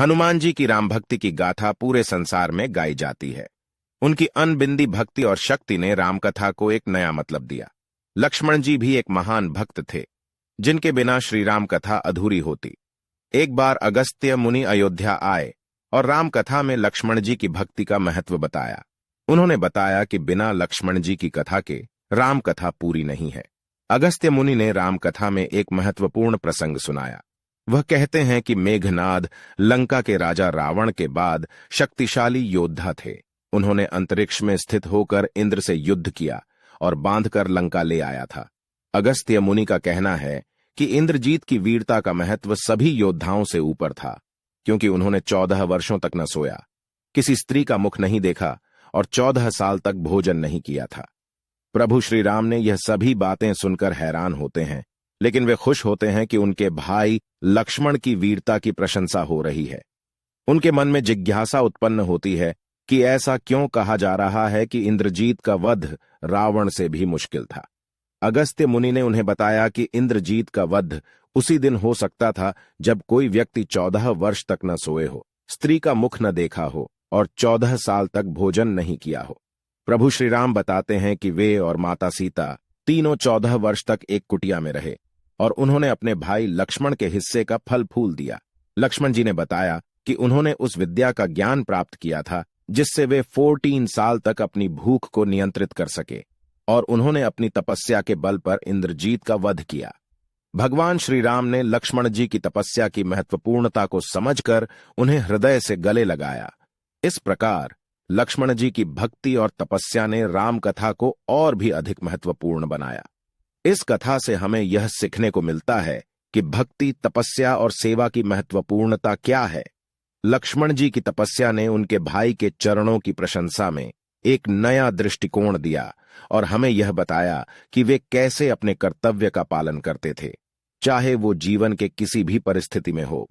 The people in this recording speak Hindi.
हनुमान जी की राम भक्ति की गाथा पूरे संसार में गाई जाती है। उनकी अनबिंदी भक्ति और शक्ति ने रामकथा को एक नया मतलब दिया। लक्ष्मण जी भी एक महान भक्त थे, जिनके बिना श्री राम कथा अधूरी होती। एक बार अगस्त्य मुनि अयोध्या आए और राम कथा में लक्ष्मण जी की भक्ति का महत्व बताया। उन्होंने बताया कि बिना लक्ष्मण जी की कथा के राम कथा पूरी नहीं है। अगस्त्य मुनि ने राम कथा में एक महत्वपूर्ण प्रसंग सुनाया। वह कहते हैं कि मेघनाद लंका के राजा रावण के बाद शक्तिशाली योद्धा थे। उन्होंने अंतरिक्ष में स्थित होकर इंद्र से युद्ध किया और बांधकर लंका ले आया था। अगस्त्य मुनि का कहना है कि इंद्रजीत की वीरता का महत्व सभी योद्धाओं से ऊपर था, क्योंकि उन्होंने 14 वर्षों तक न सोया, किसी स्त्री का मुख नहीं देखा और 14 साल तक भोजन नहीं किया था। प्रभु श्री राम ने यह सभी बातें सुनकर हैरान होते हैं, लेकिन वे खुश होते हैं कि उनके भाई लक्ष्मण की वीरता की प्रशंसा हो रही है। उनके मन में जिज्ञासा उत्पन्न होती है कि ऐसा क्यों कहा जा रहा है कि इंद्रजीत का वध रावण से भी मुश्किल था। अगस्त्य मुनि ने उन्हें बताया कि इंद्रजीत का वध उसी दिन हो सकता था जब कोई व्यक्ति 14 वर्ष तक न सोए हो, स्त्री का मुख न देखा हो और 14 साल तक भोजन नहीं किया हो। प्रभु श्री राम बताते हैं कि वे और माता सीता तीनों 14 वर्ष तक एक कुटिया में रहे और उन्होंने अपने भाई लक्ष्मण के हिस्से का फल फूल दिया। लक्ष्मण जी ने बताया कि उन्होंने उस विद्या का ज्ञान प्राप्त किया था जिससे वे 14 साल तक अपनी भूख को नियंत्रित कर सके, और उन्होंने अपनी तपस्या के बल पर इंद्रजीत का वध किया। भगवान श्री राम ने लक्ष्मण जी की तपस्या की महत्वपूर्णता को समझकर उन्हें हृदय से गले लगाया। इस प्रकार लक्ष्मण जी की भक्ति और तपस्या ने राम कथा को और भी अधिक महत्वपूर्ण बनाया। इस कथा से हमें यह सीखने को मिलता है कि भक्ति, तपस्या और सेवा की महत्वपूर्णता क्या है। लक्ष्मण जी की तपस्या ने उनके भाई के चरणों की प्रशंसा में एक नया दृष्टिकोण दिया और हमें यह बताया कि वे कैसे अपने कर्तव्य का पालन करते थे, चाहे वो जीवन के किसी भी परिस्थिति में हो।